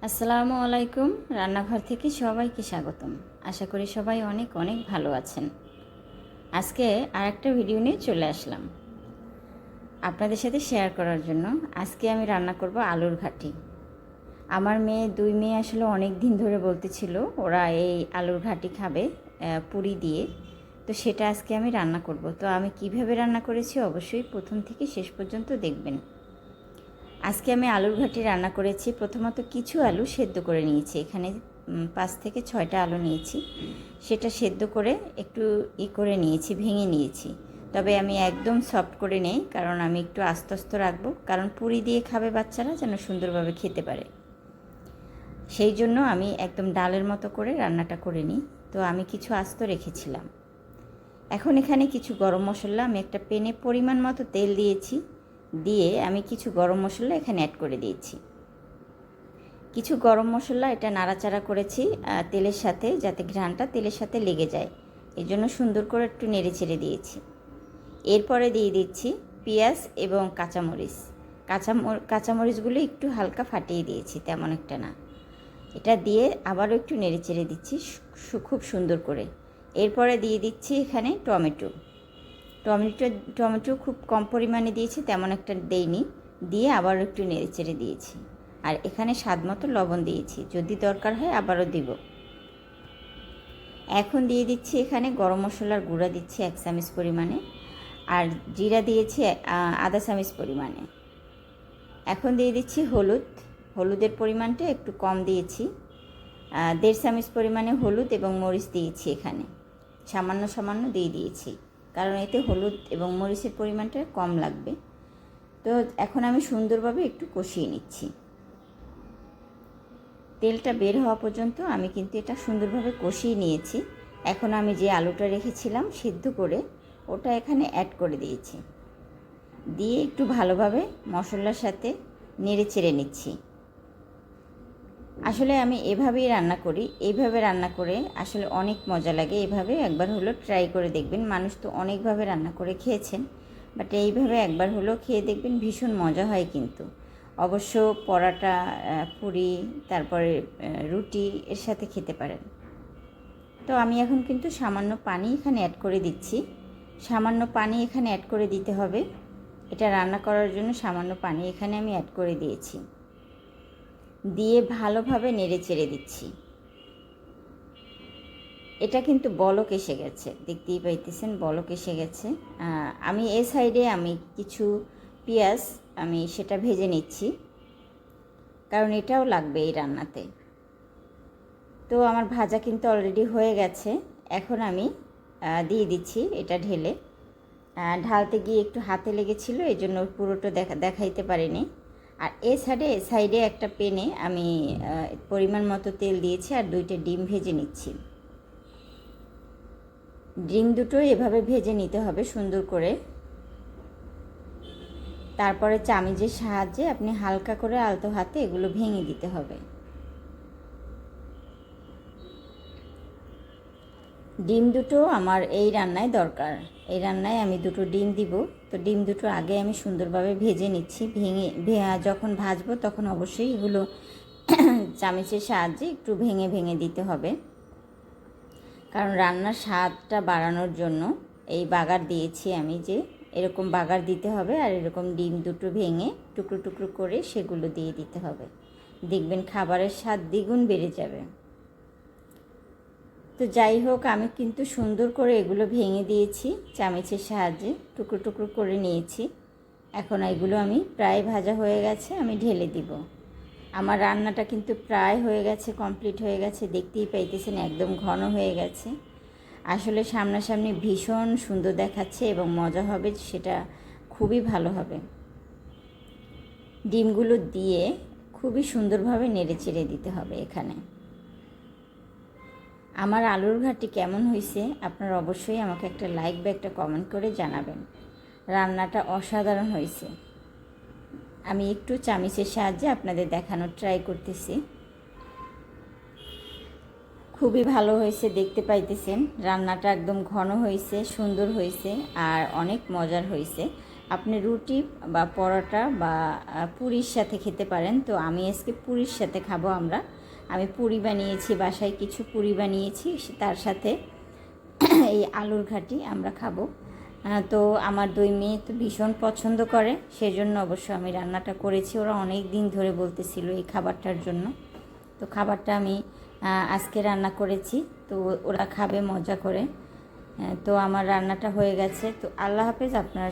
আসসালামু আলাইকুম। রান্নাঘর থেকে সবাইকে স্বাগতম। আশা করি সবাই অনেক অনেক ভালো আছেন। আজকে আরেকটা ভিডিও নিয়ে চলে আসলাম আপনাদের সাথে শেয়ার করার জন্য। আজকে আমি রান্না করব আলুর ঘাটি। আমার দুই মেয়ে আসলে অনেক দিন ধরে বলতেছিল ওরা এই আলুর ঘাটি খাবে পুরি দিয়ে। তো সেটা আজকে আমি রান্না করব। তো আমি কিভাবে রান্না করেছি অবশ্যই প্রথম থেকে শেষ পর্যন্ত দেখবেন। আজকে আমি আলুর ঘাটি রান্না করেছি। প্রথমত কিছু আলু সেদ্ধ করে নিয়েছি। এখানে 5 থেকে 6টা আলু নিয়েছি। সেটা সেদ্ধ করে একটু করে নিয়েছি, ভেঙে নিয়েছি। তবে আমি একদম সফট করে নেই, কারণ আমি একটু আস্তে আস্তে রাখবো, কারণ পুরি দিয়ে খাবে বাচ্চারা, যেন সুন্দরভাবে খেতে পারে। সেই জন্য আমি একদম ডালের মতো করে রান্নাটা করে নিই। তো আমি কিছু আস্ত রেখেছিলাম। এখন এখানে কিছু গরম মশলা, আমি একটা প্যানে পরিমাণ মতো তেল দিয়েছি, দিয়ে আমি কিছু গরম মশলা এখানে অ্যাড করে দিয়েছি। কিছু গরম মশলা এটা নাড়াচাড়া করেছি তেলের সাথে, যাতে ঘ্রাণটা তেলের সাথে লেগে যায়, এই জন্য সুন্দর করে একটু নেড়ে চেড়ে দিয়েছি। এরপরে দিয়ে দিচ্ছি পেঁয়াজ এবং কাঁচামরিচ। কাঁচামরিচগুলো একটু হালকা ফাটিয়ে দিয়েছি, তেমন একটা না। এটা দিয়ে আবারও একটু নেড়ে চেড়ে দিচ্ছি খুব সুন্দর করে। এরপরে দিয়ে দিচ্ছি এখানে টমেটো খুব কম পরিমাণে দিয়েছি, তেমন একটা দেইনি। দিয়ে আবারও একটু নেড়ে চেড়ে দিয়েছি। আর এখানে স্বাদ মতো লবণ দিয়েছি, যদি দরকার হয় আবারও দিব। এখন দিয়ে দিচ্ছি এখানে গরম মশলার গুঁড়া দিচ্ছি 1 চামচ পরিমাণে, আর জিরা দিয়েছি আধা চামচ পরিমাণে। এখন দিয়ে দিচ্ছি হলুদের পরিমাণটা একটু কম দিয়েছি, 1.5 চামচ পরিমাণে হলুদ এবং মরিচ দিয়েছি। এখানে সামান্য সামান্য দিয়ে দিয়েছি, কারণ এতে হলুদ এবং মরিচের পরিমাণটা কম লাগবে। তো এখন আমি সুন্দরভাবে একটু কষিয়ে নিচ্ছি। তেলটা বের হওয়া পর্যন্ত আমি কিন্তু এটা সুন্দরভাবে কষিয়ে নিয়েছি। এখন আমি যে আলুটা রেখেছিলাম সিদ্ধ করে, ওটা এখানে অ্যাড করে দিয়েছি। দিয়ে একটু ভালোভাবে মশলার সাথে নেড়ে চেড়ে নিচ্ছি। আসলে আমি এভাবেই রান্না করি। এইভাবে রান্না করে আসলে অনেক মজা লাগে। এভাবে একবার হলো ট্রাই করে দেখবেন। মানুষ তো অনেকভাবে রান্না করে খেয়েছেন, বাট এইভাবে একবার হলো খেয়ে দেখবেন, ভীষণ মজা হয় কিন্তু। অবশ্য পরাটা, পুরি, তারপরে রুটি এর সাথে খেতে পারেন। তো আমি এখন কিন্তু সামান্য পানি এখানে অ্যাড করে দিচ্ছি। সামান্য পানি এখানে অ্যাড করে দিতে হবে। এটা রান্না করার জন্য সামান্য পানি এখানে আমি অ্যাড করে দিয়েছি। দিয়ে ভালোভাবে নেড়ে চেড়ে দিচ্ছি। এটা কিন্তু বলক এসে গেছে, দেখতেই পাইতেছেন বলক এসে গেছে। আমি এই সাইডে আমি কিছু পেঁয়াজ আমি সেটা ভেজে নিচ্ছি, কারণ এটাও লাগবে এই রান্নাতে। তো আমার ভাজা কিন্তু অলরেডি হয়ে গেছে। এখন আমি দিয়ে দিচ্ছি এটা ঢেলে। ঢালতে গিয়ে একটু হাতে লেগেছিলো, এই জন্য পুরোটা দেখাইতে পারিনি। আর সাইডে একটা প্যানে আমি পরিমাণ মতো তেল দিয়েছি, আর 2টা ডিম ভেজে নিচ্ছি। ডিম দুটো এভাবে ভেজে নিতে হবে সুন্দর করে। তারপরে চামচের সাহায্যে আপনি হালকা করে আলতো হাতে এগুলো ভেঙে দিতে হবে। ডিম দুটো আমার এই রান্নায় দরকার। এই রান্নায় আমি 2টো ডিম দিব। তো ডিম দুটো আগে আমি সুন্দরভাবে ভেজে নিচ্ছি। যখন ভাজবো তখন অবশ্যই এগুলো চামচের সাহায্যে একটু ভেঙে ভেঙে দিতে হবে, কারণ রান্নার স্বাদটা বাড়ানোর জন্য এই বাগার দিয়েছি আমি, যে এরকম বাগার দিতে হবে। আর এরকম ডিম দুটো ভেঙে টুকরো টুকরো করে সেগুলো দিয়ে দিতে হবে। দেখবেন খাবারের স্বাদ দ্বিগুণ বেড়ে যাবে। তো যাই হোক, আমি কিন্তু সুন্দর করে এগুলো ভেঙে দিয়েছি, চামচের সাহায্যে টুকরো টুকরো করে নিয়েছি। এখন এগুলো আমি প্রায় ভাজা হয়ে গেছে, আমি ঢেলে দিব। আমার রান্নাটা কিন্তু প্রায় হয়ে গেছে, কমপ্লিট হয়ে গেছে। দেখতেই পাইতেছেন একদম ঘন হয়ে গেছে। আসলে সামনাসামনি ভীষণ সুন্দর দেখাচ্ছে এবং মজা হবে, সেটা খুবই ভালো হবে। ডিমগুলো দিয়ে খুবই সুন্দরভাবে নেড়ে চেড়ে দিতে হবে। এখানে আমার আলুর ঘাটি কেমন হয়েছে আপনারা অবশ্যই আমাকে একটা লাইক বা একটা কমেন্ট করে জানাবেন। রান্নাটা অসাধারণ হয়েছে। আমি একটু চামচের সাহায্যে আপনাদের দেখানোর ট্রাই করতেছি। খুবই ভালো হয়েছে, দেখতে পাইতেছেন রান্নাটা একদম ঘন হয়েছে, সুন্দর হয়েছে, আর অনেক মজার হয়েছে। আপনি রুটি বা পরোটা বা পুরির সাথে খেতে পারেন। তো আমি আজকে পুরির সাথে খাবো আমরা। আমি পুরি বানিয়েছি, বাসায় কিছু পুরি বানিয়েছি, তার সাথে এই আলুর ঘাটি আমরা খাবো। তো আমার 2 মেয়ে তো ভীষণ পছন্দ করে, সেজন্য অবশ্য আমি রান্নাটা করেছি। ওরা অনেক দিন ধরে বলতেছিল এই খাবারটার জন্য। তো খাবারটা আমি আজকে রান্না করেছি, তো ওরা খাবে মজা করে। তো আমার রান্নাটা হয়ে গেছে। তো আল্লাহ হাফেজ। আপনারা